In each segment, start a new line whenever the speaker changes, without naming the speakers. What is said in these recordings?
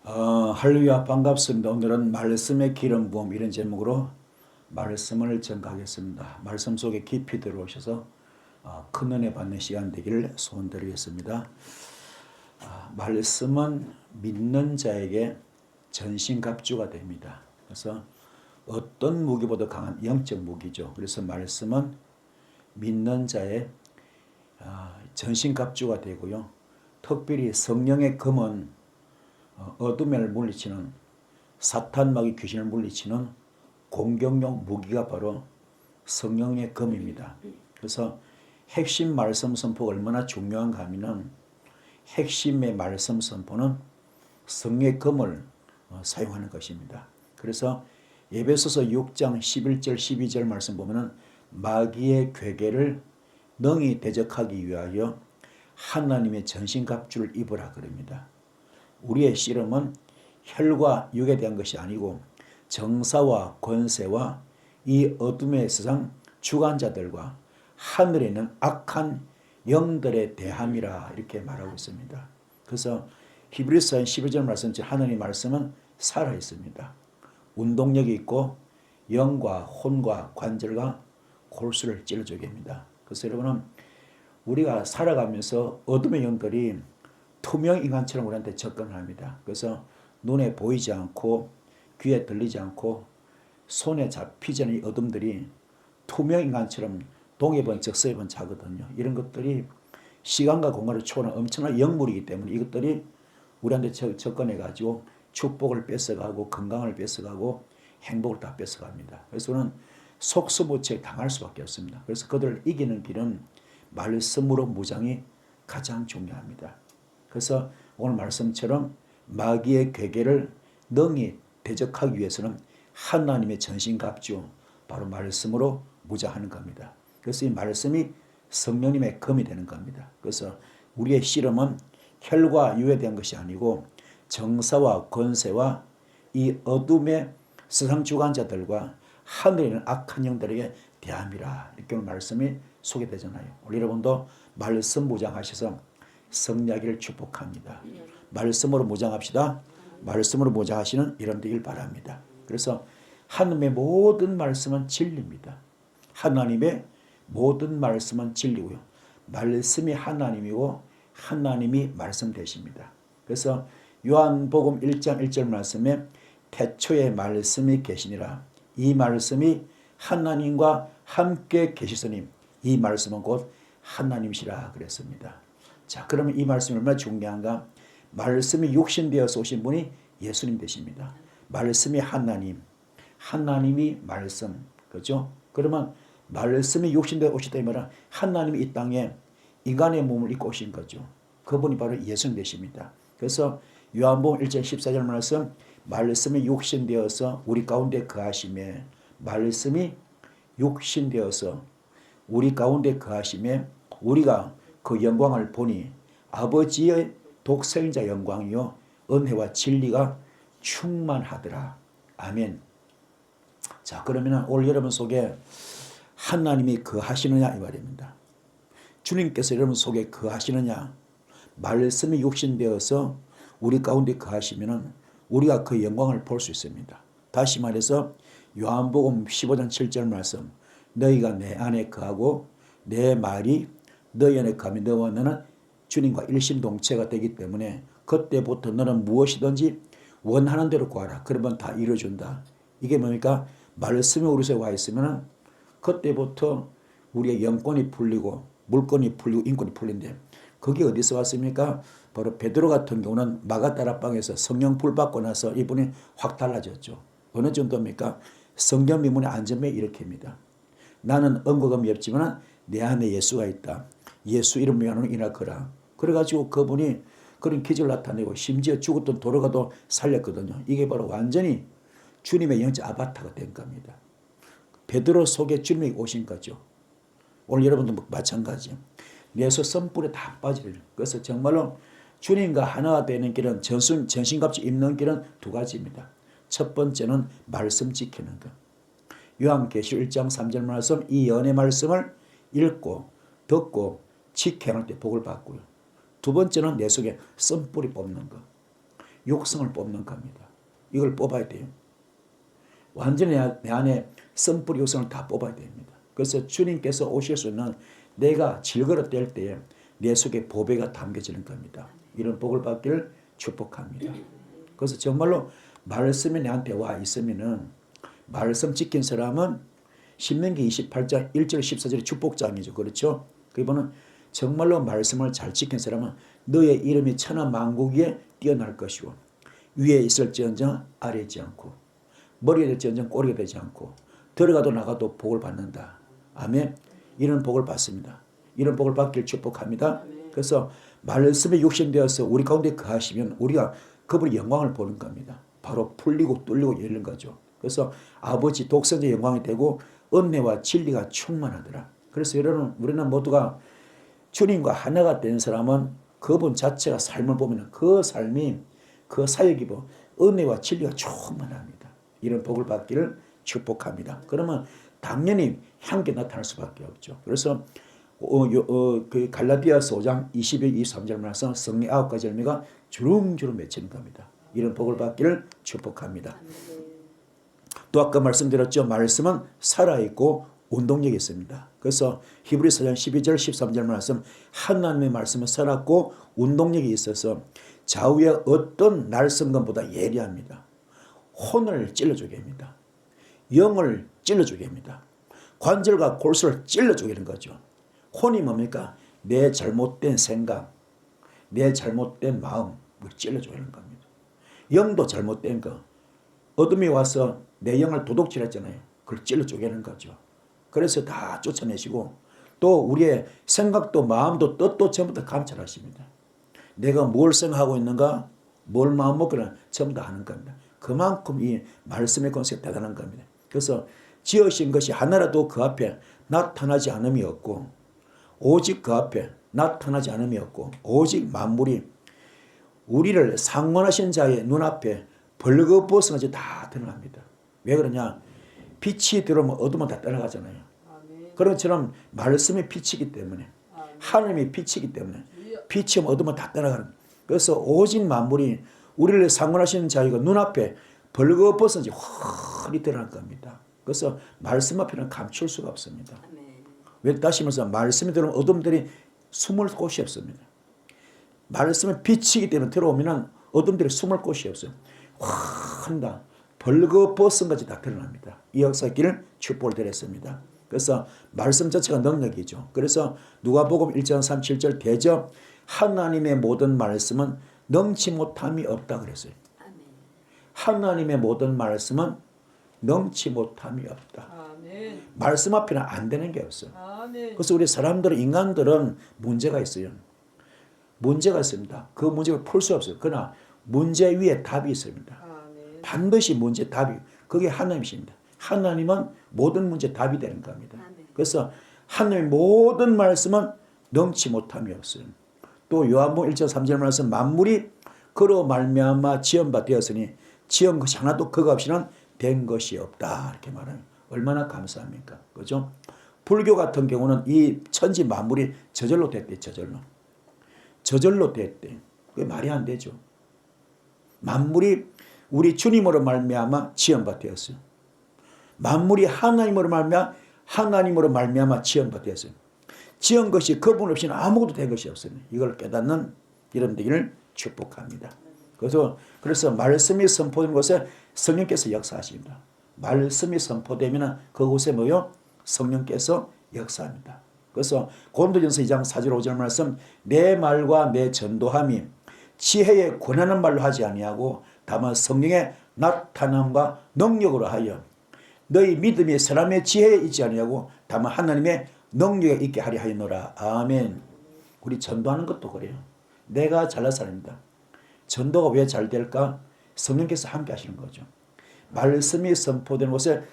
할렐루야 반갑습니다. 오늘은 말씀의 기름 부음 이런 제목으로 말씀을 전가하겠습니다. 말씀 속에 깊이 들어오셔서 큰 은혜 받는 시간 되기를 소원드리겠습니다. 말씀은 믿는 자에게 전신갑주가 됩니다. 그래서 어떤 무기보다 강한 영적 무기죠. 그래서 말씀은 믿는 자의 전신갑주가 되고요. 특별히 성령의 검은 어둠을 물리치는 사탄마귀 귀신을 물리치는 공격용 무기가 바로 성령의 검입니다. 그래서 핵심 말씀 선포가 얼마나 중요한가 하면은 핵심의 말씀 선포는 성령의 검을 사용하는 것입니다. 그래서 에베소서 6장 11절 12절 말씀 보면은 마귀의 괴계를 능히 대적하기 위하여 하나님의 전신갑주를 입으라 그럽니다. 우리의 씨름은 혈과 육에 대한 것이 아니고 정사와 권세와 이 어둠의 세상 주관자들과 하늘에 있는 악한 영들에 대함이라 이렇게 말하고 있습니다. 그래서 히브리서 12절 말씀처럼 하나님의 말씀은 살아있습니다. 운동력이 있고 영과 혼과 관절과 골수를 찔러주게 합니다. 그래서 여러분은 우리가 살아가면서 어둠의 영들이 투명 인간처럼 우리한테 접근합니다. 그래서 눈에 보이지 않고 귀에 들리지 않고 손에 잡히지 않는 이 어둠들이 투명 인간처럼 동해번쩍 서해번쩍하거든요. 이런 것들이 시간과 공간을 초월한 엄청난 영물이기 때문에 이것들이 우리한테 접근해가지고 축복을 뺏어가고 건강을 뺏어가고 행복을 다 뺏어갑니다. 그래서 우리는 속수무책에 당할 수밖에 없습니다. 그래서 그들을 이기는 길은 말씀으로 무장이 가장 중요합니다. 그래서 오늘 말씀처럼 마귀의 괴계를 능히 대적하기 위해서는 하나님의 전신갑주 바로 말씀으로 무장하는 겁니다. 그래서 이 말씀이 성령님의 검이 되는 겁니다. 그래서 우리의 씨름은 혈과 육에 대한 것이 아니고 정사와 권세와 이 어둠의 세상 주관자들과 하늘에 있는 악한 영들에게 대함이라 이렇게 오늘 말씀이 소개되잖아요. 오늘 여러분도 말씀 무장하셔서 승리하기를 축복합니다. 말씀으로 무장합시다. 말씀으로 무장하시는 이런 되길 바랍니다. 그래서 하나님의 모든 말씀은 진리입니다. 하나님의 모든 말씀은 진리고요. 말씀이 하나님이고 하나님이 말씀 되십니다. 그래서 요한복음 1장 1절 말씀에 태초에 말씀이 계시니라. 이 말씀이 하나님과 함께 계시더니 이 말씀은 곧 하나님이시라 그랬습니다. 자, 그러면 이 말씀이 얼마나 중요한가? 말씀이 육신되어서 오신 분이 예수님 되십니다. 말씀이 하나님, 하나님이 말씀, 그죠? 그러면 말씀이 육신되어 오셨다 이 말은 하나님이 이 땅에 인간의 몸을 입고 오신 거죠. 그분이 바로 예수님 되십니다. 그래서 요한복음 1장 14절 말씀, 말씀이 육신되어서 우리 가운데 거하심에, 말씀이 육신되어서 우리 가운데 거하심에 우리가 그 영광을 보니 아버지의 독생자 영광이요 은혜와 진리가 충만하더라. 아멘. 자, 그러면 오늘 여러분 속에 하나님이 거하시느냐 이 말입니다. 주님께서 여러분 속에 거하시느냐? 말씀이 육신되어서 우리 가운데 거하시면 우리가 그 영광을 볼 수 있습니다. 다시 말해서 요한복음 15장 7절 말씀, 너희가 내 안에 거하고 내 말이 너희 안에 거하면 너와 너는 주님과 일심동체가 되기 때문에 그때부터 너는 무엇이든지 원하는 대로 구하라. 그러면 다 이루어준다. 이게 뭡니까? 말씀이 우리 속에 와 있으면 그때부터 우리의 영권이 풀리고 물권이 풀리고 인권이 풀린대. 그게 어디서 왔습니까? 바로 베드로 같은 경우는 마가다락방에서 성령 불 받고 나서 이분이 확 달라졌죠. 어느 정도입니까? 성경 미문의 안전에 일으킵니다. 나는 언거금이 없지만 내 안에 예수가 있다. 예수 이름 위하노니 일어나거라. 그래가지고 그분이 그런 기적을 나타내고 심지어 죽었던 도로가도 살렸거든요. 이게 바로 완전히 주님의 영적 아바타가 된 겁니다. 베드로 속에 주님이 오신 거죠. 오늘 여러분도 마찬가지. 내서 썸불에 다 빠지는. 그래서 정말로 주님과 하나가 되는 길은 전신갑주 입는 길은 두 가지입니다. 첫 번째는 말씀 지키는 것. 요한계시록 1장 3절 말씀, 이 연의 말씀을 읽고 듣고 지켜낼 때 복을 받고요. 두 번째는 내 속에 썸뿌리 뽑는 것. 육성을 뽑는 겁니다. 이걸 뽑아야 돼요. 완전히 내 안에 선불 육성을 다 뽑아야 됩니다. 그래서 주님께서 오실 수 있는 내가 질그릇될 때에 내 속에 보배가 담겨지는 겁니다. 이런 복을 받기를 축복합니다. 그래서 정말로 말씀이 내한테 와 있으면은 말씀 지킨 사람은 신명기 28장 1절 14절의 축복장이죠. 그렇죠? 그분은 정말로 말씀을 잘 지킨 사람은 너의 이름이 천하 만국 위에 뛰어날 것이고 위에 있을지언정 아래에 있지 않고 머리에 될지언정 꼬리가 되지 않고 들어가도 나가도 복을 받는다. 아멘. 이런 복을 받습니다. 이런 복을 받기를 축복합니다. 그래서 말씀에 육신되어서 우리 가운데 거하시면 우리가 그분의 영광을 보는 겁니다. 바로 풀리고 뚫리고 열리는 거죠. 그래서 아버지 독생자의 영광이 되고 은혜와 진리가 충만하더라. 그래서 여러분 우리는 모두가 주님과 하나가 된 사람은 그분 자체가 삶을 보면 그 삶이 그 사역이 뭐 은혜와 진리가 충만합니다. 이런 복을 받기를 축복합니다. 그러면 당연히 함께 나타날 수밖에 없죠. 그래서 그 갈라디아서 5장 22, 23절 말씀 성령 9가지 열매가 주름주름 맺히는 겁니다. 이런 복을 받기를 축복합니다. 또 아까 말씀드렸죠. 말씀은 살아있고 운동력이 있습니다. 그래서 히브리서 4장 12절 13절 말씀 하나님의 말씀은 살았고 운동력이 있어서 좌우의 어떤 날선검보다 예리합니다. 혼을 찔러주게 합니다. 영을 찔러주게 합니다. 관절과 골수를 찔러주게 하는 거죠. 혼이 뭡니까? 내 잘못된 생각, 내 잘못된 마음을 찔러주게 하는 겁니다. 영도 잘못된 거. 어둠이 와서 내 영을 도둑질했잖아요. 그걸 찔러주게 하는 거죠. 그래서 다 쫓아내시고 또 우리의 생각도 마음도 뜻도 전부 다 감찰하십니다. 내가 뭘 생각하고 있는가, 뭘 마음 먹거나 전부 다 아는 겁니다. 그만큼 이 말씀의 권세가 대단한 겁니다. 그래서 지으신 것이 하나라도 그 앞에 나타나지 않음이 없고 오직 그 앞에 나타나지 않음이 없고 오직 만물이 우리를 상관하신 자의 눈앞에 벌거벗은 다 드러납니다. 왜 그러냐? 빛이 들어오면 어둠은 다 떠나가잖아요. 그런 것처럼 말씀이 빛이기 때문에 하나님이 빛이기 때문에 빛이 어둠은 다 떠나가는. 그래서 오직 만물이 우리를 상관하시는 자의 눈앞에 벌거벗은 훤히 드러날 겁니다. 그래서 말씀 앞에는 감출 수가 없습니다. 왜 다시 말해서 말씀이 들어오면 어둠들이 숨을 곳이 없습니다. 말씀은 빛이기 때문에 들어오면 어둠들이 숨을 곳이 없어요. 환다 벌거벗은 것이 다 드러납니다. 이 역사 있기를 축복을 드렸습니다. 그래서 말씀 자체가 능력이죠. 그래서 누가복음 1장 37절 대저 하나님의 모든 말씀은 능치 못함이 없다 그랬어요. 하나님의 모든 말씀은 능치 못함이 없다. 아멘. 말씀 앞에는 안 되는 게 없어요. 아멘. 그래서 우리 사람들은 인간들은 문제가 있어요. 문제가 있습니다. 그 문제를 풀 수 없어요. 그러나 문제 위에 답이 있습니다. 아멘. 반드시 문제 답이 그게 하나님이십니다. 하나님은 모든 문제 답이 되는 겁니다. 아멘. 그래서 하나님의 모든 말씀은 능치 못함이 없어요. 또 요한복음 1장 3절 말씀 만물이 그로 말미암아 지은 바 되었으니 지은 것이 하나도 그가 없이는 된 것이 없다 이렇게 말하면 얼마나 감사합니까? 그죠? 불교 같은 경우는 이 천지 만물이 저절로 됐대. 저절로 됐대. 그게 말이 안 되죠. 만물이 우리 주님으로 말미암아 지은 바 되었어요. 만물이 하나님으로 말미암아 지은 바 되었어요. 지은 것이 그분 없이는 아무것도 된 것이 없어요. 이걸 깨닫는 이런 되기를 축복합니다. 그래서 말씀이 선포된 곳에 성령께서 역사하십니다. 말씀이 선포되면 그곳에 뭐요? 성령께서 역사합니다. 그래서 고린도전서 2장 4절 5절 말씀 내 말과 내 전도함이 지혜의 권하는 말로 하지 아니하고 다만 성령의 나타남과 능력으로 하여 너희 믿음이 사람의 지혜에 있지 아니하고 다만 하나님의 능력에 있게 하려 하였노라. 아멘. 우리 전도하는 것도 그래요. 내가 잘나서 아닙니다. 전도가 왜 잘 될까? 성령께서 함께 하시는 거죠. 말씀이 선포된 곳에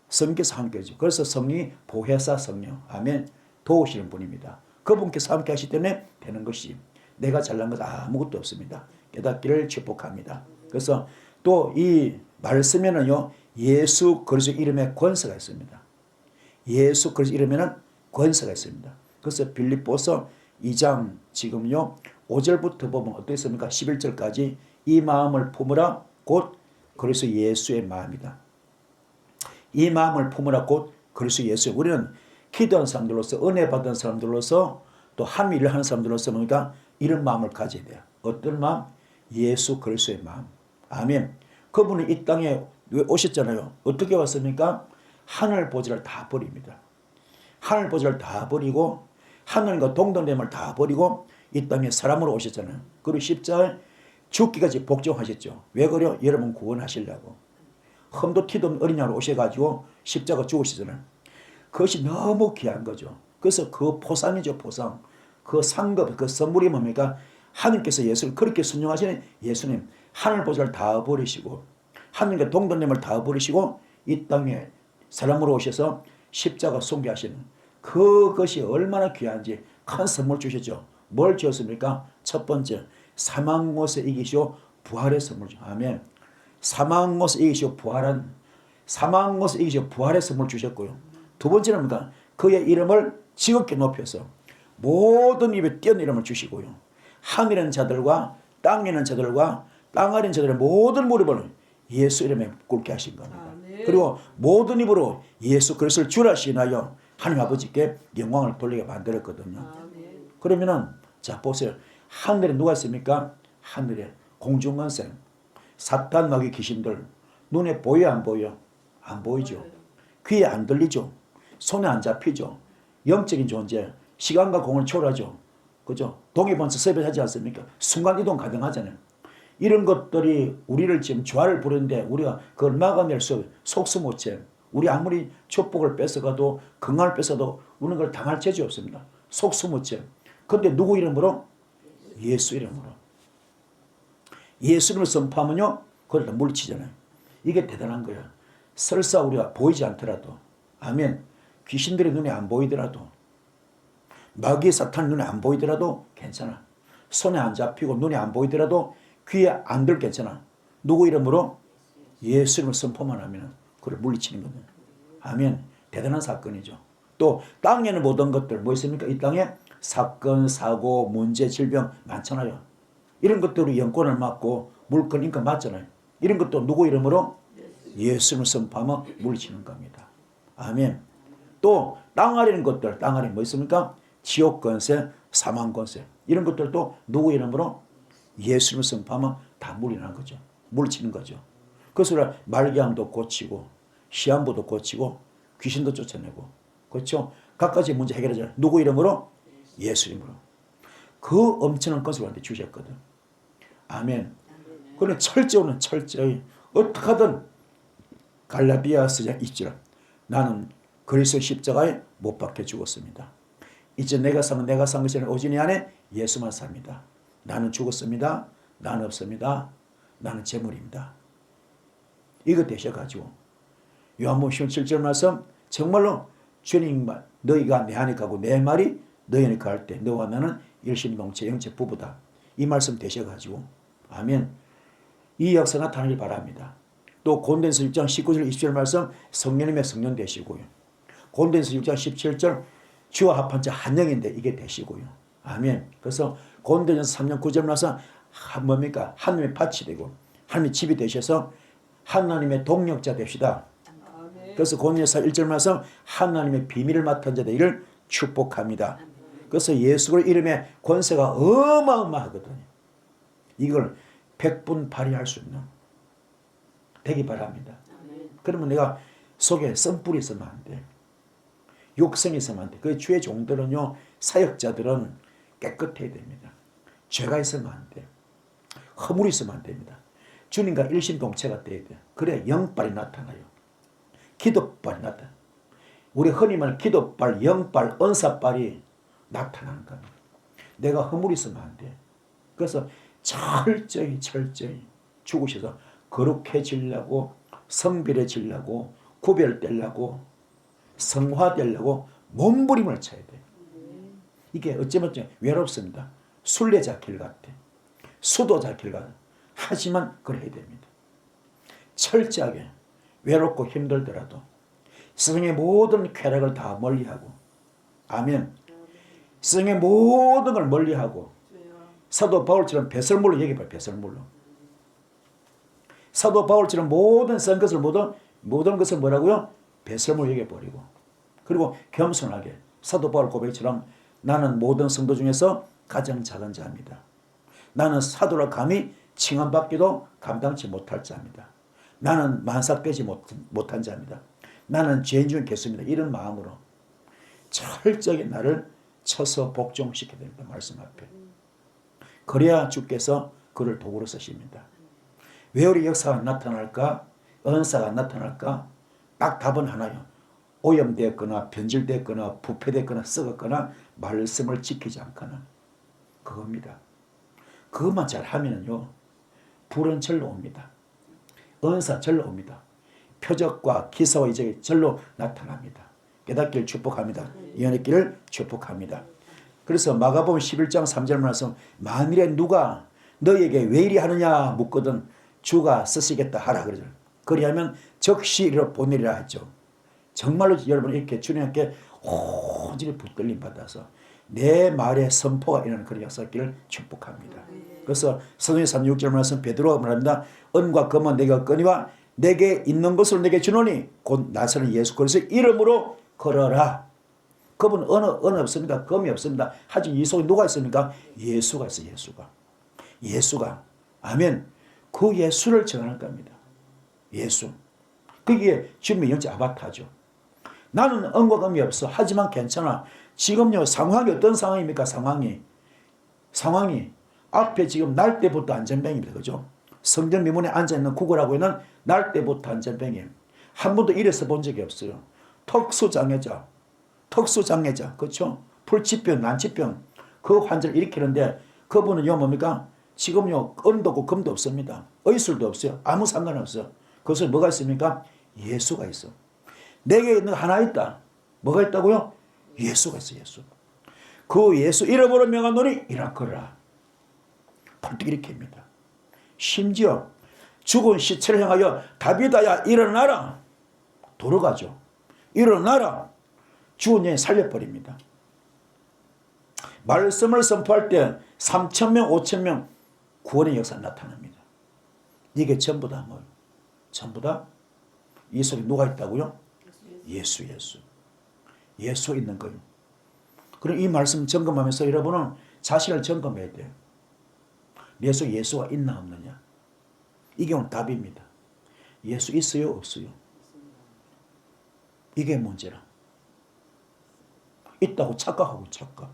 성령께서 함께 하죠. 그래서 성령이 보혜사 성령. 아멘. 도우시는 분입니다. 그분께서 함께 하시기 때문에 되는 것이 내가 잘난 것 아무것도 없습니다. 깨닫기를 축복합니다. 그래서 또 이 말씀에는요. 예수 그리스도 이름에 권세가 있습니다. 예수 그리스도 이름에는 권세가 있습니다. 그래서 빌립보서 2장 지금요 5절부터 보면 어떻습니까? 11절까지 이 마음을 품으라 곧 그리스도 예수의 마음이다. 이 마음을 품으라 곧 그리스도 예수. 우리는 기도한 사람들로서 은혜 받은 사람들로서 또 하나님 일을 하는 사람들로서 보니까 이런 마음을 가져야 돼요. 어떤 마음? 예수 그리스도의 마음. 아멘. 그분은 이 땅에 오셨잖아요. 어떻게 왔습니까? 하늘 보좌를 다 버립니다. 하늘 보좌를 다 버리고 하늘과 동등됨을 다 버리고 이 땅에 사람으로 오셨잖아요. 그리고 십자가에 죽기까지 복종하셨죠. 왜 그래요? 여러분 구원하시려고. 흠도 티도 없는 어린 양으로 오셔가지고 십자가 죽으시잖아요. 그것이 너무 귀한 거죠. 그래서 그 보상이죠, 보상. 그 상급, 그 선물이 뭡니까? 하나님께서 예수를 그렇게 순종하시는 예수님, 하늘 보좌를 다 버리시고 하늘과 동등됨을 다 버리시고 이 땅에 사람으로 오셔서 십자가 숭배하시는 그것이 얼마나 귀한지 큰 선물 주셨죠. 뭘 주셨습니까? 첫 번째, 사망 못에 이기시오 부활의 선물이죠. 아멘. 사망 못에 이기시오 부활한 사망 못에 이기시오 부활의 선물 주셨고요. 두 번째는 뭡니까? 그의 이름을 지극히 높여서 모든 입에 띄어는 이름을 주시고요. 하늘에 있는 자들과 땅에 있는 자들과 땅 아래 있는 자들의 모든 무릎을 예수 이름에 꿇게 하신 겁니다.
아멘.
그리고 모든 입으로 예수 그리스도를 주라 시인하여 하나님 아버지께 영광을 돌리게 만들었거든요.
아멘.
그러면은 자 보세요. 하늘에 누가 있습니까? 하늘에 공중권세 사탄 마귀 귀신들 눈에 보여 안 보여? 안 보이죠. 귀에 안 들리죠. 손에 안 잡히죠. 영적인 존재 시간과 공을 초월하죠. 그죠? 동해번쩍 섭외하지 않습니까? 순간이동 가능하잖아요. 이런 것들이 우리를 지금 죄를 부르는데 우리가 그걸 막아낼 수 속수무책. 우리 아무리 축복을 뺏어가도 건강을 뺏어도 우리는 그걸 당할 재주 없습니다. 속수무책. 그런데 누구 이름으로? 예수 이름으로. 예수 이름을 선포하면요. 그걸 다 물리치잖아요. 이게 대단한 거야. 설사 우리가 보이지 않더라도 아멘. 귀신들의 눈에 안 보이더라도 마귀 사탄 눈에 안 보이더라도 괜찮아. 손에 안 잡히고 눈에 안 보이더라도 귀에 안 들 괜찮아. 누구 이름으로? 예수 이름을 선포만 하면 그걸 물리치는 겁니다. 아멘. 대단한 사건이죠. 또 땅에는 모든 것들 뭐 있습니까? 이 땅에 사건, 사고, 문제, 질병 많잖아요. 이런 것들이 영권을 맡고 물건, 인권 맞잖아요. 이런 것도 누구 이름으로? 예수 이름을 선포하면 물리치는 겁니다. 아멘. 또 땅 아래 있는 것들, 땅 아래 뭐 있습니까? 지옥 권세, 사망 권세 이런 것들도 누구 이름으로? 예수 이름을 선포하면 다 물리는 거죠. 물리치는 거죠. 그래서 우리가 말기암도 고치고 시한부도 고치고 귀신도 쫓아내고 그렇죠? 각가지 문제 해결하잖아요. 누구 이름으로? 예수 이름으로. 그 엄청난 것을 우리한테 주셨거든. 아멘. 그런데 철저히 어떻게 하든 갈라디아서 있지라 나는 그리스도 십자가에 못 박혀 죽었습니다. 이제 내가 산 것이 아니라 오직 내 안에 예수만 삽니다. 나는 죽었습니다. 나는 없습니다. 나는 재물입니다. 이거 되셔가지고 요한복음 17절 말씀 정말로 주님만 너희가 내 안에 가고 내 말이 너희 안에 갈 때 너와 나는 일심동체 영체 부부다. 이 말씀 되셔가지고 아멘. 이 역사 나타나길 바랍니다. 또 고린도전서 6장 19절 20절 말씀 성령님의 성령 되시고요. 고린도전서 6장 17절 주와 합한 자 한 영인데 이게 되시고요. 아멘. 그래서 고린도전서 3장 9절 말씀 뭡니까? 하나님의 밭이 되고 하나님의 집이 되셔서 하나님의 동력자 됩시다.
아멘.
그래서 고린도전서 1절 말씀 하나님의 비밀을 맡은 자들 이를 축복합니다. 그래서 예수 그리스도 이름의 권세가 어마어마하거든요. 이걸 백분 발휘할 수 있는 되기 바랍니다. 그러면 내가 속에 썸뿔이 있으면 안 돼. 욕성이 있으면 안 돼. 그 주의 종들은요, 사역자들은 깨끗해야 됩니다. 죄가 있으면 안 돼. 허물이 있으면 안 됩니다. 주님과 일심동체가 돼야 돼. 그래야 영빨이 나타나요. 기도빨이 나타나. 우리 흔히 말하는 기도빨, 영빨, 은사빨이 나타나는 겁니다. 내가 허물이 있으면 안 돼. 그래서 철저히 죽으셔서 거룩해지려고 성별해지려고 구별되려고 성화되려고 몸부림을 쳐야 돼. 이게 어쩌면 외롭습니다. 순례자 길 같아. 수도자 길 같아. 하지만 그래야 됩니다. 철저하게 외롭고 힘들더라도 세상의 모든 쾌락을 다 멀리하고 아멘. 세상의 모든 걸 멀리하고 사도 바울처럼 배설물로 얘기해봐요. 배설물로. 사도 바울처럼 모든 쓴 것을 모든 것을 뭐라고요? 배설물 여겨버리고, 그리고 겸손하게 사도 바울 고백처럼 나는 모든 성도 중에서 가장 작은 자입니다. 나는 사도라 감히 칭함받기도 감당치 못할 자입니다. 나는 만삭되지 못한 자입니다. 나는 죄인 중에 개수입니다. 이런 마음으로 철저히 나를 쳐서 복종시켜야 됩니다. 말씀 앞에. 그래야 주께서 그를 도구로 쓰십니다. 왜 우리 역사가 나타날까? 은사가 나타날까? 딱 답은 하나요. 오염되었거나 변질되었거나 부패되었거나 썩었거나 말씀을 지키지 않거나, 그겁니다. 그것만 잘하면요 불은 절로 옵니다. 은사 절로 옵니다. 표적과 기사와 이적이 절로 나타납니다. 깨닫기를 축복합니다. 예언의 길을 축복합니다. 그래서 마가복음 11장 3절 말씀, 만일에 누가 너에게 왜 이리 하느냐 묻거든 주가 쓰시겠다 하라 그러죠. 그리하면 적시 이르러 보내리라 했죠. 정말로 여러분 이렇게 주님께 온전히 붙들림 받아서 내 말에 선포가 일어나는 그런 역사기를 축복합니다. 그래서 사도행전 3, 6절 말씀 베드로가 말합니다. 은과 금은 내게 얻거니와 내게 있는 것을 내게 주노니 곧 나서는 예수 그리스도의 이름으로 걸어라. 금은 은 없습니다. 금이 없습니다. 하지만 이 속에 누가 있습니까? 예수가 있어요. 예수가. 아멘. 그 예수를 전하는 겁니다. 예수. 그게 주님의 영적 아바타죠. 나는 은과 금이 없어. 하지만 괜찮아. 지금요 상황이 어떤 상황입니까? 상황이 앞에 지금 날 때부터 안전뱅입니다. 그죠? 성전 미문에 앉아있는 구걸하고 있는 날 때부터 안전뱅이에요. 한 번도 이래서 본 적이 없어요. 특수장애자, 그렇죠? 불치병, 난치병 그 환자를 일으키는데 그분은요 뭡니까? 지금요 은도 없고 금도 없습니다. 의술도 없어요. 아무 상관없어요. 그것은 뭐가 있습니까? 예수가 있어. 내게 있는 하나 있다. 뭐가 있다고요? 예수가 있어. 예수. 그 예수 이름으로 명하노니 일어나거라. 벌떡 일으킵니다. 심지어 죽은 시체를 향하여 다비다야 일어나라. 돌아가죠. 일어나라. 죽은 영이 살려버립니다. 말씀을 선포할 때 3,000명 5,000명 구원의 역사가 나타납니다. 이게 전부 다 뭐예요? 전부 다 이 속에 누가 있다고요? 예수. 예수 있는 거예요. 그럼 이 말씀 점검하면서 여러분은 자신을 점검해야 돼요. 내 속에 예수가 있나 없느냐. 이게 오늘 답입니다. 예수 있어요 없어요? 이게 문제라. 있다고 착각하고 착각.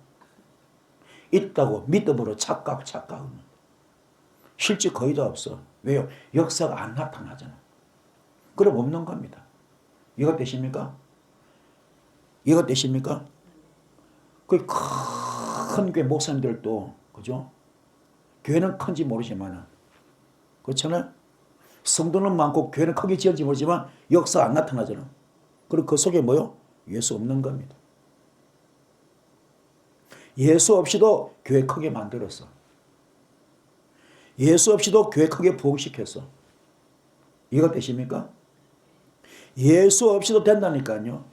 있다고 믿음으로 착각은 실제 거의 다 없어. 왜요? 역사가 안 나타나잖아. 그럼 없는 겁니다. 이거 되십니까? 그 큰 교회 목사님들도 그죠? 교회는 큰지 모르지만 그렇잖아요. 성도는 많고 교회는 크게 지을지 모르지만 역사 안 나타나잖아. 그리고 그 속에 뭐요? 예수 없는 겁니다. 예수 없이도 교회 크게 만들었어. 예수 없이도 교회 크게 부흥시켰어. 이거 되십니까? 예수 없이도 된다니까요.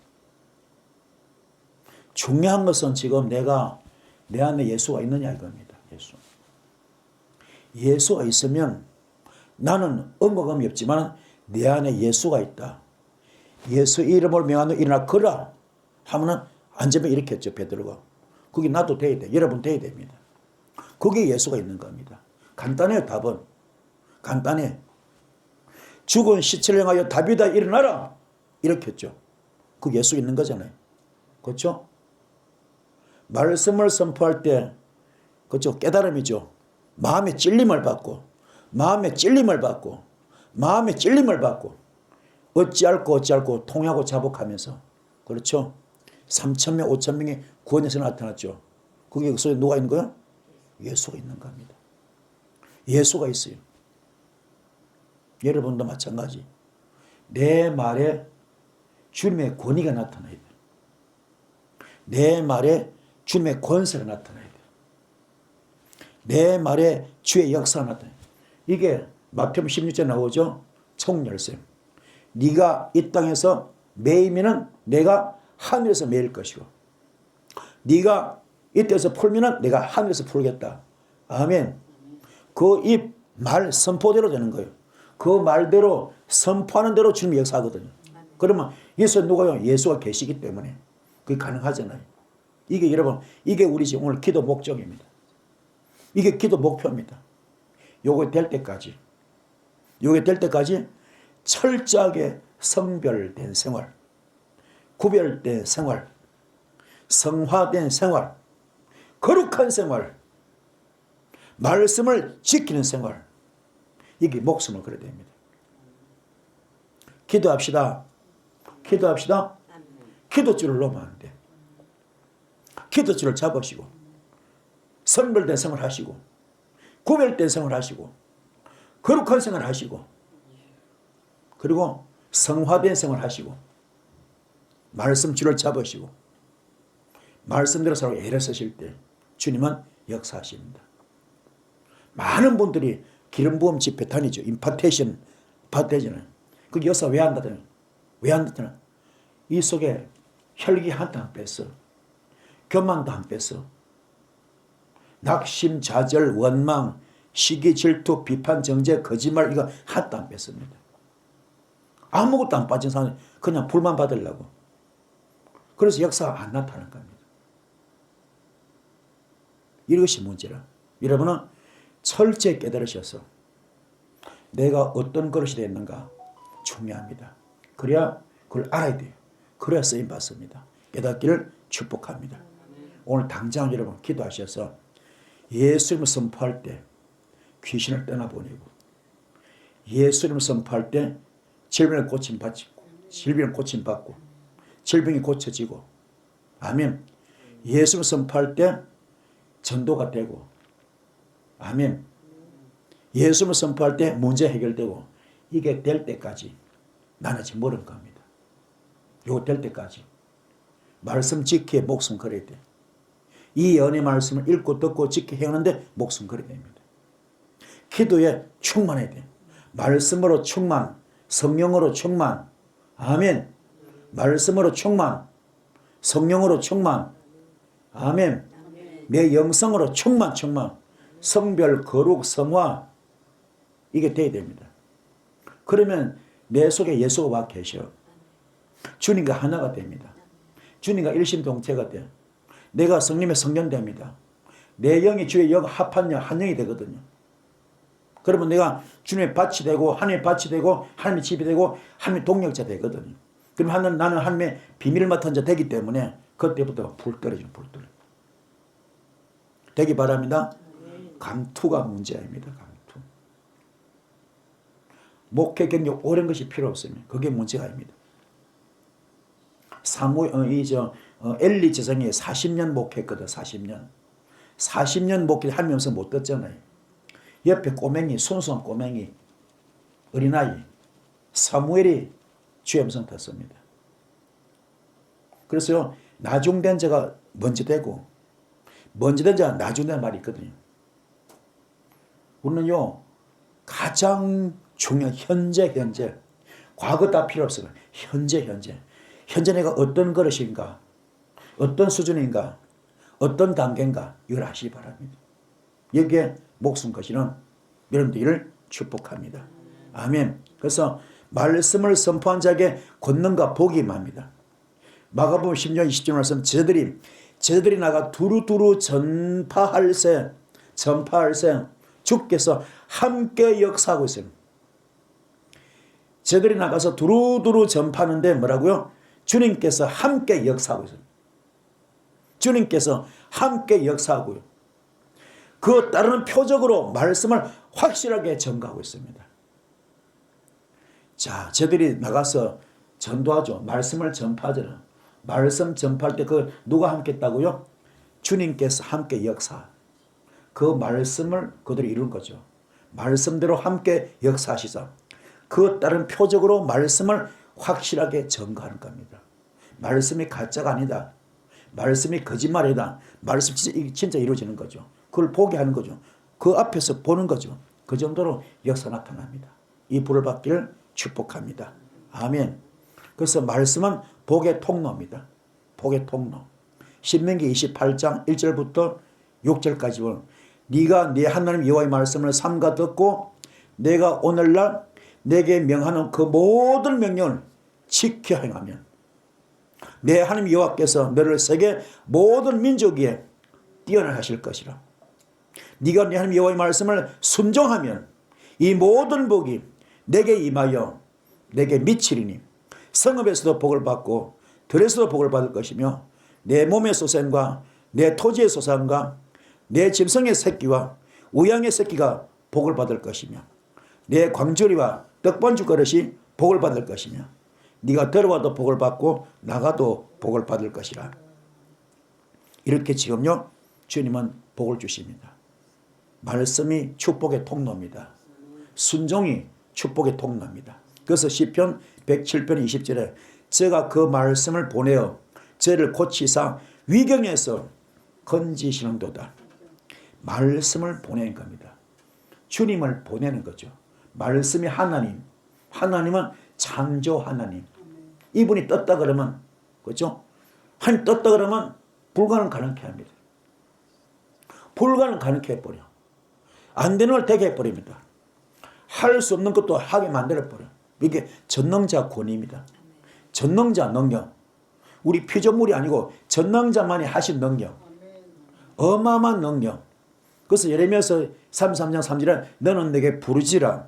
중요한 것은 지금 내가 내 안에 예수가 있느냐 이겁니다. 예수가 있으면 나는 은과 금이 없지만 내 안에 예수가 있다. 예수 이름으로 명하는 일어나 거라 하면은 안전벨 일으켰죠. 베드로가. 그게 나도 돼야 돼. 여러분 돼야 됩니다. 그게 예수가 있는 겁니다. 간단해요. 답은. 간단해. 죽은 시체를 향하여 다비다 일어나라. 이렇게 했죠. 그 예수 있는 거잖아요. 그렇죠? 말씀을 선포할 때 그렇죠? 깨달음이죠. 마음의 찔림을 받고 어찌할꼬 통하고 자복하면서 그렇죠? 3,000명 5,000명의 구원에서 나타났죠. 그게 그 속에 누가 있는 거야? 예수가 있는 겁니다. 예수가 있어요. 여러분도 마찬가지. 내 말에 주님의 권위가 나타나야 돼. 내 말에 주님의 권세가 나타나야 돼. 내 말에 주의 역사가 나타나야 돼. 이게 마태복음 16절 나오죠. 총열쇠. 네가 이 땅에서 매이면은 내가 하늘에서 매일 것이고 네가 이 땅에서 풀면은 내가 하늘에서 풀겠다. 아멘. 그 이 말 선포대로 되는 거예요. 그 말대로 선포하는 대로 주님 역사하거든요. 그러면 예수 누가요? 예수가 계시기 때문에 그게 가능하잖아요. 이게 여러분, 이게 우리 지금 오늘 기도 목적입니다. 이게 기도 목표입니다. 요게 될 때까지 철저하게 성별된 생활, 구별된 생활, 성화된 생활, 거룩한 생활, 말씀을 지키는 생활, 이게 목숨을 걸어야 됩니다. 기도합시다. 기도줄을 놓으면 안 돼. 기도줄을 잡으시고 선별된 생활 하시고 구별된 생활 하시고 거룩한 생활 하시고 그리고 성화된 생활 하시고 말씀줄을 잡으시고 말씀대로 살고 애를 쓰실 때 주님은 역사하십니다. 많은 분들이 기름 부음 집회 다니죠. 임파테이션 받대잖아요. 그 역사 왜 한다더니 이 속에 혈기 한도 안 뺐어. 교만도 안 뺐어. 낙심, 좌절, 원망, 시기, 질투, 비판, 정죄, 거짓말 이거 하나도 안 뺐습니다. 아무것도 안 빠진 사람이 그냥 불만 받으려고. 그래서 역사가 안 나타나는 겁니다. 이것이 문제라. 여러분은 철저히 깨달으셔서 내가 어떤 그릇이 됐는가 중요합니다. 그래야 그걸 알아야 돼요. 그래야 쓰임 받습니다. 깨닫기를 축복합니다. 오늘 당장 여러분 기도하셔서 예수님을 선포할 때 귀신을 떠나보내고 예수님을 선포할 때 질병을 고침받고 질병이 고쳐지고 아멘. 예수님을 선포할 때 전도가 되고 아멘. 예수님을 선포할 때 문제 해결되고 이게 될 때까지 나는 지금 멀은 겁니다. 이거 될 때까지 말씀 지키에 목숨 걸어야 돼. 이 연의 말씀을 읽고 듣고 지키 행하는데 목숨 걸어야 됩니다. 기도에 충만해야 돼. 말씀으로 충만, 성령으로 충만, 아멘. 말씀으로 충만, 성령으로 충만, 아멘. 내 영성으로 충만, 성별, 거룩, 성화 이게 돼야 됩니다. 그러면 내 속에 예수가 와 계셔. 주님과 하나가 됩니다. 주님과 일심동체가 돼. 내가 성령의 성령 됩니다. 내 영이 주의 영 합한 영 한 영이 되거든요. 그러면 내가 주님의 밭이 되고 하나님의 밭이 되고 하나님의 집이 되고 하나님의 동력자 되거든요. 그럼 나는 하나님의 비밀을 맡은 자 되기 때문에 그때부터 불 떨어지면 불 떨어져. 되기 바랍니다. 감투가 문제입니다. 감투. 목회 경력 오랜 것이 필요 없으면 그게 문제가 아닙니다. 엘리 제사장이 40년 목회했거든. 40년 목회하면서 못 듣잖아요. 옆에 꼬맹이, 순수한 꼬맹이, 어린아이 사무엘이 주의 음성 듣습니다. 그래서 나중된 자가 먼저 되고 먼저 된 자가 나중된 말이 있거든요. 우리는요 가장 중요한 현재 과거 다 필요 없어요. 현재 내가 어떤 그릇인가 어떤 수준인가 어떤 단계인가 이걸 아시기 바랍니다. 여기에 목숨 거시는 여러분들을 축복합니다. 아멘. 그래서 말씀을 선포한 자에게 권능과 복이 임합니다. 마가복음 10장 20절 말씀 저들이 나가 두루두루 전파할세 주께서 함께 역사하고 있어요. 저들이 나가서 두루두루 전파하는데 뭐라고요? 주님께서 함께 역사하고 있어요. 주님께서 함께 역사하고요. 그 따르는 표적으로 말씀을 확실하게 전가하고 있습니다. 자, 저들이 나가서 전도하죠. 말씀을 전파하잖아요. 말씀 전파할 때 누가 함께 했다고요? 주님께서 함께 역사. 그 말씀을 그들이 이룬 거죠. 말씀대로 함께 역사하시자. 그 따른 표적으로 말씀을 확실하게 전가하는 겁니다. 말씀이 가짜가 아니다. 말씀이 거짓말이다. 말씀 진짜 이루어지는 거죠. 그걸 보게 하는 거죠. 그 앞에서 보는 거죠. 그 정도로 역사 나타납니다. 이 불을 받기를 축복합니다. 아멘. 그래서 말씀은 복의 통로입니다. 복의 통로. 신명기 28장 1절부터 6절까지 보면 네가 네 하나님 여호와의 말씀을 삼가 듣고 내가 오늘날 내게 명하는 그 모든 명령을 지켜 행하면 내 하나님 여호와께서 너를 세계 모든 민족 위에 뛰어나게 하실 것이라. 네가 네 하나님 여호와의 말씀을 순종하면 이 모든 복이 내게 임하여 내게 미치리니 성읍에서도 복을 받고 들에서도 복을 받을 것이며 내 몸의 소생과 내 토지의 소산과 내 짐승의 새끼와 우양의 새끼가 복을 받을 것이며 내 광주리와 떡반죽 그릇이 복을 받을 것이며 네가 들어와도 복을 받고 나가도 복을 받을 것이라. 이렇게 지금요 주님은 복을 주십니다. 말씀이 축복의 통로입니다. 순종이 축복의 통로입니다. 그래서 시편 107편 20절에 제가 그 말씀을 보내어 저를 고치사 위경에서 건지시는도다. 말씀을 보내는 겁니다. 주님을 보내는 거죠. 말씀이 하나님, 하나님은 창조 하나님. 이분이 떴다 그러면, 그렇죠? 하나님 떴다 그러면 불가능 가능케 합니다. 불가능 가능케 해버려. 안 되는 걸 되게 해버립니다. 할 수 없는 것도 하게 만들어버려. 이게 전능자 권위입니다. 전능자 능력. 우리 피조물이 아니고 전능자만이 하신 능력. 어마어마한 능력. 그래서 예레미야서 33장 3절에 너는 내게 부르지라.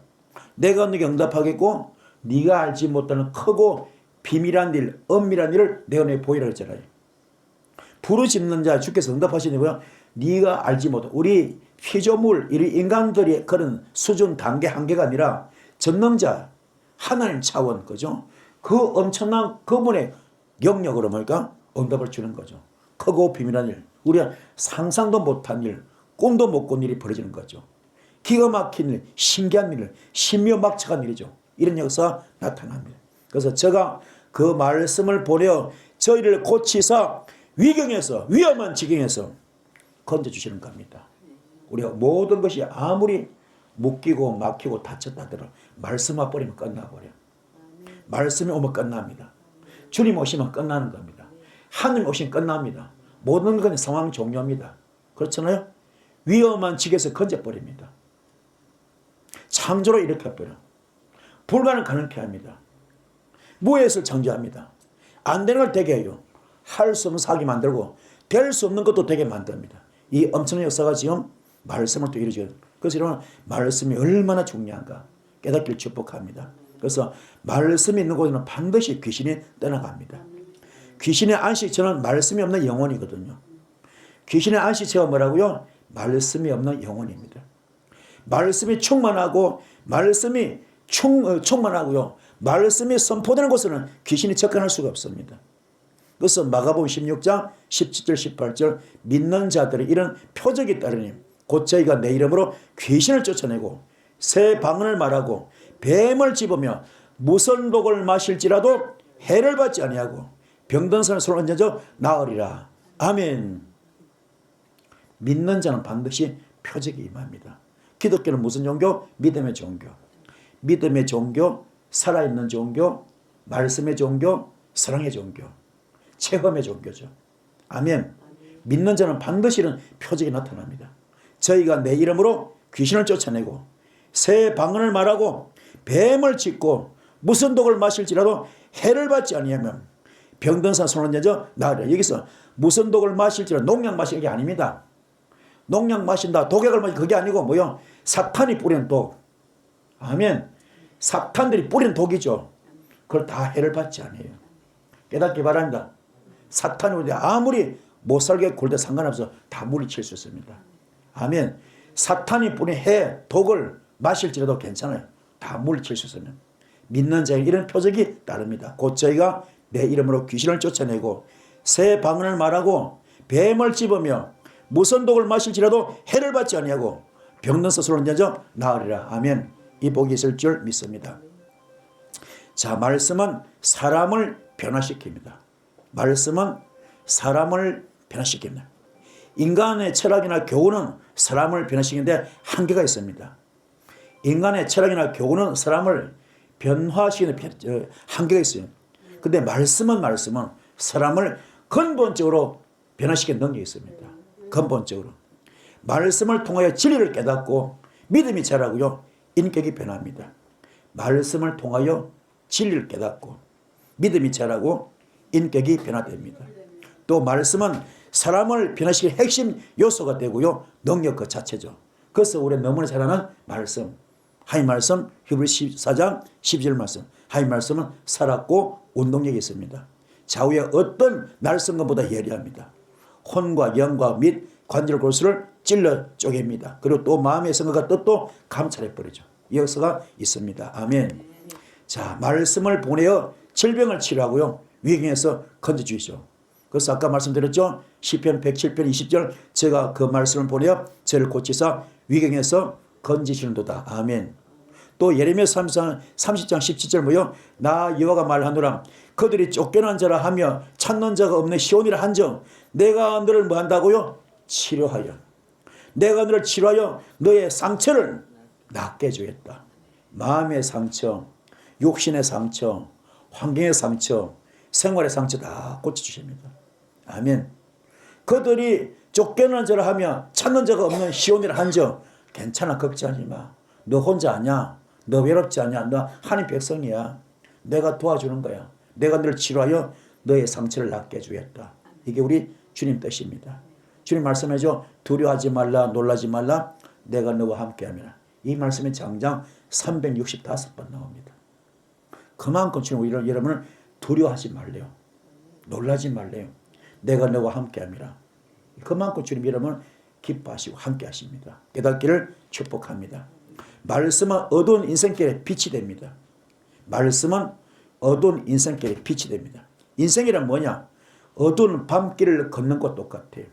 내가 너에게 응답하겠고 네가 알지 못하는 크고 비밀한 일, 엄밀한 일을 내가 너에게 보이라 했잖아요. 부르짖는 자 주께서 응답하시는 거예요. 네가 알지 못한 우리 피조물, 우리 인간들의 그런 수준, 단계, 한계가 아니라 전능자, 하나님 차원, 그죠? 그 엄청난 그분의 영역으로 뭐니까 응답을 주는 거죠. 크고 비밀한 일, 우리가 상상도 못한 일, 꿈도 못 꾼 일이 벌어지는 거죠. 기가 막힌 일, 신기한 일, 신묘막측한 일이죠. 이런 역사가 나타납니다. 그래서 제가 그 말씀을 보내어 저희를 고치사 위경에서, 위험한 지경에서 건져주시는 겁니다. 우리가 모든 것이 아무리 묶이고 막히고 다쳤다 하더라도 말씀 와버리면 끝나버려요. 말씀이 오면 끝납니다. 주님 오시면 끝나는 겁니다. 하나님 오시면 끝납니다. 모든 건 상황 종료입니다. 그렇잖아요? 위험한 지경에서 건져버립니다. 창조로 일으켜버려. 불가능 가능케 합니다. 무엇을 창조합니다. 안 되는 걸 되게 해요. 할 수 없는 사기 만들고 될 수 없는 것도 되게 만듭니다. 이 엄청난 역사가 지금 말씀을 또 이루어져요. 그래서 이런 말씀이 얼마나 중요한가 깨닫기를 축복합니다. 그래서 말씀이 있는 곳에는 반드시 귀신이 떠나갑니다. 귀신의 안식처는 말씀이 없는 영혼이거든요. 귀신의 안식처가 뭐라고요? 말씀이 없는 영혼입니다. 말씀이 충만하고 말씀이 충만하고요. 말씀이 선포되는 곳에는 귀신이 접근할 수가 없습니다. 그래서 마가복음 16장 17절 18절 믿는 자들의 이런 표적이 따르니 곧 저희가 내 이름으로 귀신을 쫓아내고 새 방언을 말하고 뱀을 집으며 무슨 독을 마실지라도 해를 받지 아니하고 병든 사람의 손을 얹어져 나으리라. 아멘. 믿는 자는 반드시 표적이 임합니다. 기독교는 무슨 종교? 믿음의 종교. 믿음의 종교, 살아있는 종교, 말씀의 종교, 사랑의 종교, 체험의 종교죠. 아멘. 믿는 자는 반드시 이런 표적이 나타납니다. 저희가 내 이름으로 귀신을 쫓아내고 새 방언을 말하고 뱀을 짚고 무슨 독을 마실지라도 해를 받지 아니하면 병든 사 손을 얹어 나으리라. 여기서 무슨 독을 마실지라도 농약 마시는 게 아닙니다. 농약 마신다, 독약을 마신다, 그게 아니고 뭐요? 사탄이 뿌리는 독. 아멘. 사탄들이 뿌리는 독이죠. 그걸 다 해를 받지 않아요. 깨닫기 바랍니다. 사탄이 우리 아무리 못 살게 굴대 상관없어 다 물리칠 수 있습니다. 아멘. 사탄이 뿌린 해, 독을 마실지라도 괜찮아요. 다 물리칠 수 있으면. 믿는 자에게 이런 표적이 따릅니다. 곧 저희가 내 이름으로 귀신을 쫓아내고 새 방언을 말하고 뱀을 집으며 무슨 독을 마실지라도 해를 받지 아니하고 병든 스스로 얹어 나으리라. 아멘. 이 복이 있을 줄 믿습니다. 자, 말씀은 사람을 변화시킵니다. 말씀은 사람을 변화시킵니다. 인간의 철학이나 교훈은 사람을 변화시키는데 한계가 있습니다. 인간의 철학이나 교훈은 사람을 변화시키는 한계가 있어요. 근데 말씀은 사람을 근본적으로 변화시키는 능력이 있습니다. 근본적으로. 말씀을 통하여 진리를 깨닫고 믿음이 자라고요. 인격이 변합니다. 말씀을 통하여 진리를 깨닫고 믿음이 자라고 인격이 변화됩니다. 또 말씀은 사람을 변화시킬 핵심 요소가 되고요. 능력 그 자체죠. 그래서 우리 너무나 잘 아는 말씀. 하나님 말씀 히브리서 14장 12절 말씀. 하나님 말씀은 살았고 운동력이 있습니다. 좌우의 어떤 날선것보다 예리합니다. 혼과 영과 및 관절 골수를 찔러 쪼갭니다. 그리고 또 마음의 생각과 뜻도 감찰해버리죠. 이 역사가 있습니다. 아멘. 자, 말씀을 보내어 질병을 치료하고요. 위경에서 건져주시오. 그래서 아까 말씀드렸죠. 시편 107편 20절 제가 그 말씀을 보내어 저를 고치사 위경에서 건지시는도다. 아멘. 또 예레미야 30장 17절 뭐요? 나 여호와가 말하노라. 그들이 쫓겨난 자라 하며 찾는 자가 없는 시온이라 한정 내가 너를 뭐 한다고요? 치료하여. 내가 너를 치료하여 너의 상처를 낫게 해주겠다. 마음의 상처, 육신의 상처, 환경의 상처, 생활의 상처 다 고쳐주십니다. 아멘. 그들이 쫓겨난 자라 하며 찾는 자가 없는 시온이라 한정 괜찮아, 걱정하지 마. 너 혼자 아니야. 너 외롭지 않냐. 너 하나님 백성이야. 내가 도와주는 거야. 내가 너를 치료하여 너의 상처를 낫게 해주겠다. 이게 우리 주님 뜻입니다. 주님 말씀하죠. 두려워하지 말라, 놀라지 말라. 내가 너와 함께하리라. 이 말씀이 장장 365번 나옵니다. 그만큼 주님 우리 여러분을 두려워하지 말래요. 놀라지 말래요. 내가 너와 함께함이라. 그만큼 주님 여러분을 기뻐하시고 함께하십니다. 깨닫기를 축복합니다. 말씀은 어두운 인생길에 빛이 됩니다. 말씀은 어두운 인생길에 빛이 됩니다. 인생이란 뭐냐? 어두운 밤길을 걷는 것 똑같아요.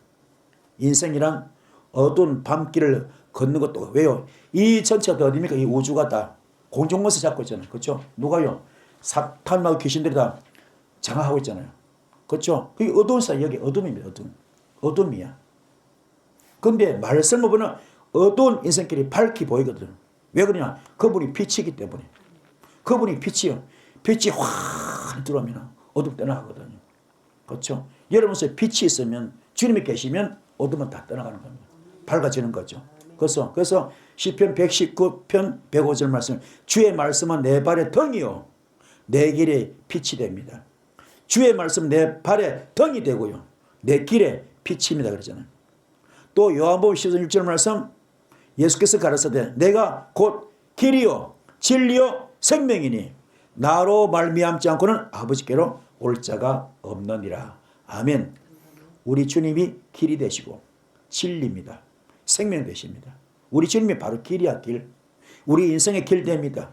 인생이란 어두운 밤길을 걷는 것도 왜요? 이 전체가 다 어디입니까? 이 우주가 다 공중권세 잡고 있잖아요. 그렇죠? 누가요? 사탄하고 귀신들이 다 장악하고 있잖아요. 그렇죠? 그게 어두운 사이 여기 어둠입니다. 어둠이야. 그런데 말씀을 보면 어두운 인생길이 밝게 보이거든. 왜 그러냐? 그분이 빛이기 때문에. 그분이 빛이요. 빛이 확 들어오면 어둠 떠나가거든요. 그렇죠? 여러분 속에 빛이 있으면 주님이 계시면 어둠은 다 떠나가는 겁니다. 밝아지는 거죠. 그래서 시편 119편 105절 말씀 주의 말씀은 내 발의 등이요 내 길에 빛이 됩니다. 주의 말씀 내 발의 등이 되고요 내 길에 빛입니다 그러잖아요. 또 요한복음 10장 6절 말씀 예수께서 가르치되 내가 곧 길이요 진리요 생명이니 나로 말미암지 않고는 아버지께로 올 자가 없느니라. 아멘. 우리 주님이 길이 되시고 진리입니다. 생명 되십니다. 우리 주님이 바로 길이야 길. 우리 인생의 길 됩니다.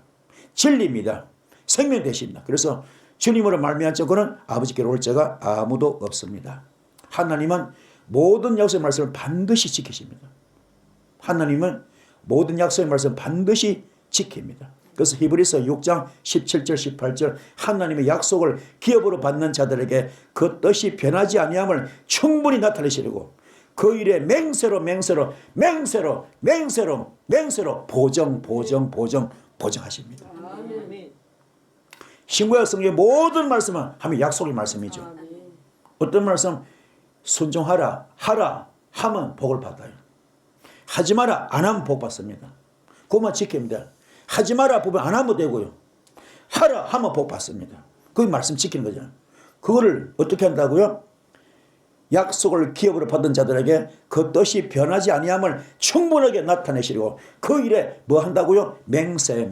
진리입니다. 생명 되십니다. 그래서 주님으로 말미암지 않고는 아버지께로 올 자가 아무도 없습니다. 하나님은 모든 약속의 말씀을 반드시 지키십니다. 하나님은 모든 약속의 말씀을 반드시 지킵니다. 그래서 히브리서 6장 17절 18절 하나님의 약속을 기업으로 받는 자들에게 그 뜻이 변하지 아니함을 충분히 나타내시려고 그 일에 맹세로 보정하십니다. 신구약 성경의 모든 말씀은 하면 약속의 말씀이죠. 어떤 말씀? 순종하라 하라 하면 복을 받아요. 하지 마라 안 하면 복 받습니다. 그것만 지킵니다. 하지 마라 보면 안 하면 되고요. 하라 하면 복 받습니다. 그 말씀 지키는 거잖아요. 그거를 어떻게 한다고요? 약속을 기업으로 받은 자들에게 그 뜻이 변하지 아니함을 충분하게 나타내시려고 그 일에 뭐 한다고요? 맹세로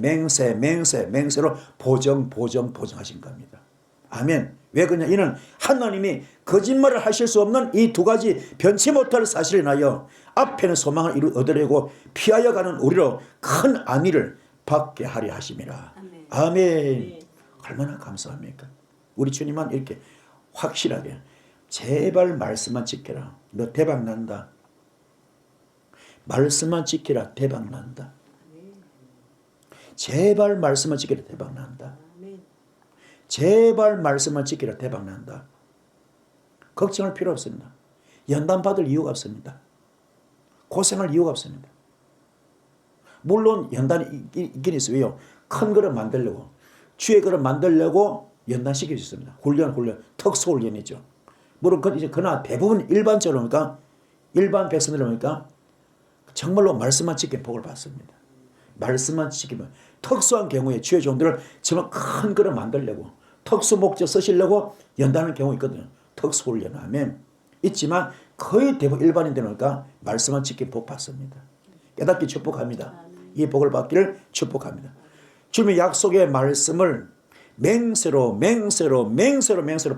보정하신 겁니다. 아멘. 왜 그러냐? 이는 하나님이 거짓말을 하실 수 없는 이 두 가지 변치 못할 사실을 인하여 앞에는 소망을 얻으려고 피하여 가는 우리로 큰 안위를 받게 하려 하심이라. 아멘. 얼마나 감사합니까? 우리 주님은 이렇게 확실하게 제발 말씀만 지켜라. 너 대박 난다. 말씀만 지키라. 대박 난다. 제발 말씀만 지키라. 대박 난다. 제발 말씀만 지키라. 대박 난다. 걱정할 필요 없습니다. 연단 받을 이유가 없습니다. 고생할 이유가 없습니다. 물론 연단이 있긴 있어요. 왜요? 큰 그릇 만들려고 주의 그릇 만들려고 연단시킬 수 있습니다. 훈련 특수훈련이죠. 물론 이제 그러나 대부분 일반적으로 그러니까 일반 백성들 보니까 정말로 말씀만 지키면 복을 받습니다. 말씀만 지키면 특수한 경우에 주의 종들을 정말 큰 거를 만들려고 특수 목적 쓰시려고 연다는 경우 있거든요. 특수훈련 하면 있지만 거의 대부분 일반인들이니까 말씀을 지키고 복 받습니다. 깨닫기 축복합니다. 이 복을 받기를 축복합니다. 주님의 약속의 말씀을 맹세로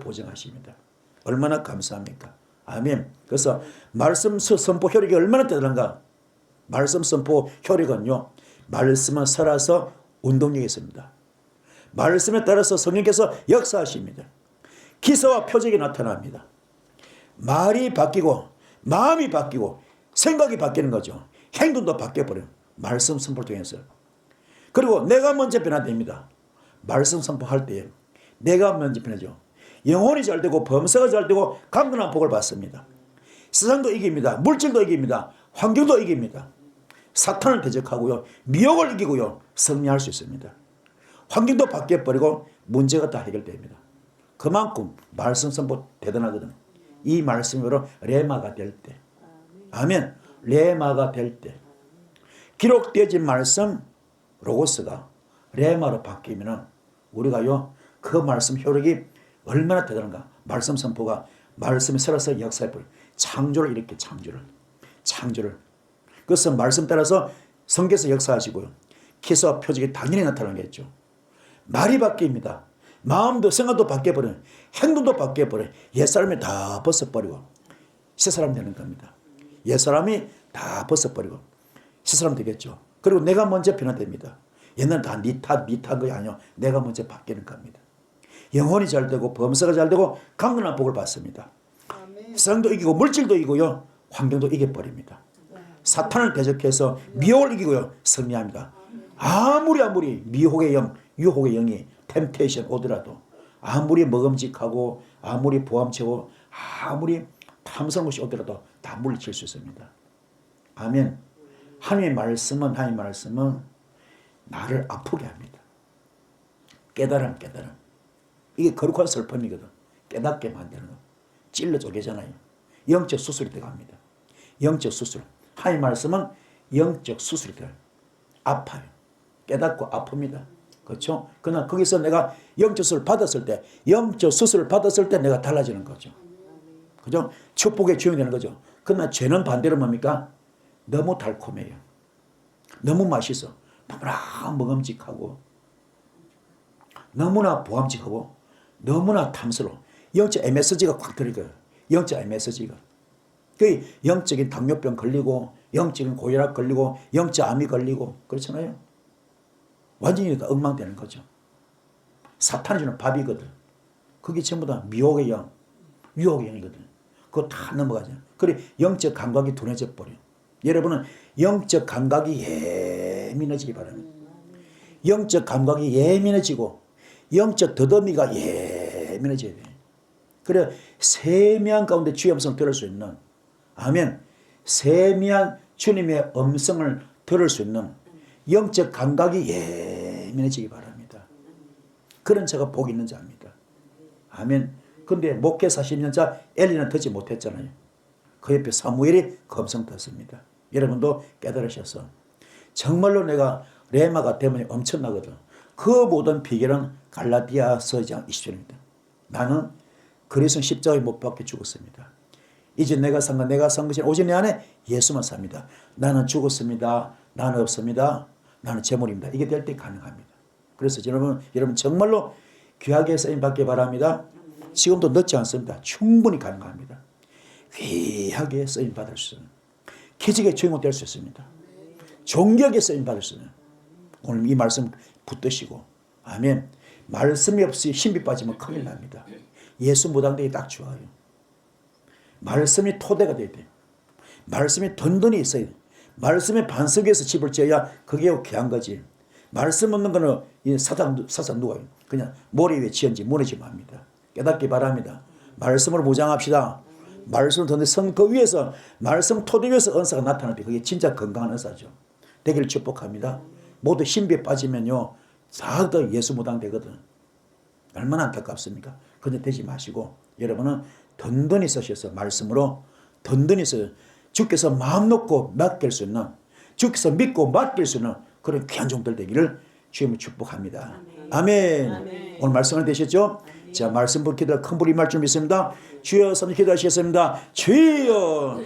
보증하십니다. 얼마나 감사합니까? 아멘. 그래서 말씀 선포 효력이 얼마나 대단한가? 말씀 선포 효력은요, 말씀은 살아서 운동력이 있습니다. 말씀에 따라서 성령께서 역사하십니다. 기사와 표적이 나타납니다. 말이 바뀌고 마음이 바뀌고 생각이 바뀌는 거죠. 행동도 바뀌어버려요. 말씀 선포를 통해서. 그리고 내가 먼저 변화됩니다. 말씀 선포할 때에 내가 먼저 변하죠. 영혼이 잘 되고 범사가 잘 되고 강건한 복을 받습니다. 세상도 이깁니다. 물질도 이깁니다. 환경도 이깁니다. 사탄을 대적하고요. 미혹을 이기고요. 승리할 수 있습니다. 환경도 바뀌어버리고 문제가 다 해결됩니다. 그만큼 말씀 선포 대단하거든. 이 말씀이 바로 레마가 될 때. 아멘. 레마가 될 때. 기록되어진 말씀 로고스가 레마로 바뀌면 우리가요 그 말씀 효력이 얼마나 대단한가. 말씀 선포가 말씀이 살아서 역사해버려요. 창조를 일으켜 창조를. 그것은 말씀 따라서 성경에서 역사하시고요. 기사와 표적이 당연히 나타나겠죠. 말이 바뀝니다. 마음도 생각도 바뀌어버려요. 행동도 바뀌어버려요. 옛사람이 다 벗어버리고 새사람 되는 겁니다. 옛사람이 다 벗어버리고 새사람 되겠죠. 그리고 내가 먼저 변화됩니다. 옛날에 다 니 탓 것이 아니요. 내가 먼저 바뀌는 겁니다. 영혼이 잘 되고 범사가 잘 되고 강건한 복을 받습니다. 세상도 이기고 물질도 이기고요. 환경도 이겨버립니다. 사탄을 대적해서 미혹을 이기고요. 승리합니다. 아무리 미혹의 영, 유혹의 영이 템테이션 오더라도 아무리 먹음직하고 아무리 보암치고 아무리 탐스러운 것이 오더라도 다 물리칠 수 있습니다. 아멘. 하나님의 말씀은 나를 아프게 합니다. 깨달음. 이게 거룩한 슬픔이거든. 깨닫게 만드는 거. 찔러 쪼개잖아요. 영적 수술이 들어갑니다. 영적 수술. 하나님의 말씀은 영적 수술이 들어가요. 아파요. 깨닫고 아픕니다. 그렇죠? 그러나 거기서 내가 영적 수술을 받았을 때 내가 달라지는 거죠. 그죠? 축복의 주인이 되는 거죠. 그러나 죄는 반대로 뭡니까? 너무 달콤해요. 너무 맛있어. 너무나 먹음직하고 너무나 보암직하고 너무나 탐스러워. 영적 MSG가 꽉 들어가요. 영적 MSG가. 그 영적인 당뇨병 걸리고 영적인 고혈압 걸리고 영적 암이 걸리고 그렇잖아요. 완전히 다 엉망되는 거죠. 사탄이 주는 밥이거든. 그게 전부 다 미혹의 영, 유혹의 영이거든. 그거 다 넘어가죠. 그래 영적 감각이 둔해져 버려. 여러분은 영적 감각이 예민해지기 바랍니다. 영적 감각이 예민해지고 영적 더듬이가 예민해져야 돼. 그래 세미한 가운데 주의 음성을 들을 수 있는 아멘. 세미한 주님의 음성을 들을 수 있는 영적 감각이 예민해지기 바랍니다. 그런 자가 복 있는 자입니다. 아멘. 근데 목회 40년차 엘리는 듣지 못했잖아요. 그 옆에 사무엘이 검성 떴습니다. 여러분도 깨달으셔서 정말로 내가 레마가 되면 엄청나거든. 그 모든 비결은 갈라디아서 2장 20절입니다. 나는 그리스도 십자가에 못 박혀 죽었습니다. 이제 내가 산 것이 오직 내 안에 예수만 삽니다. 나는 죽었습니다. 나는 없습니다. 나는 재물입니다. 이게 될 때 가능합니다. 그래서 여러분 정말로 귀하게 쓰임 받기 바랍니다. 지금도 늦지 않습니다. 충분히 가능합니다. 귀하게 쓰임 받을 수 있는 기적의 주인공 될 수 있습니다. 존귀하게 쓰임 받을 수 있는 오늘 이 말씀 붙드시고 아멘. 말씀이 없이 신비 빠지면 큰일 납니다. 예수 무당되기 딱 좋아요. 말씀이 토대가 돼야 돼요. 말씀이 든든히 있어야 돼요. 말씀의 반석 위에서 집을 지어야 그게 귀한 거지. 말씀 없는 거는 사상 누가요? 그냥 모래 위에 지은지 무너지면 합니다. 깨닫기 바랍니다. 말씀으로 무장합시다. 말씀을 듣는데 그 위에서 말씀 토대 위에서 은사가 나타날 때 그게 진짜 건강한 은사죠. 되기를 축복합니다. 모두 신비에 빠지면요 다 예수 무당 되거든. 얼마나 안타깝습니까? 그런데 되지 마시고 여러분은 든든히 서셔서 말씀으로 든든히 서 주께서 마음 놓고 맡길 수 있는 주께서 믿고 맡길 수 있는 그런 귀한 종들 되기를 주님을 축복합니다. 아멘. 오늘 말씀은 되셨죠? 자, 말씀 기도 큰 불이 임할 줄 믿습니다. 주여, 선생님 기도하시겠습니다. 주여.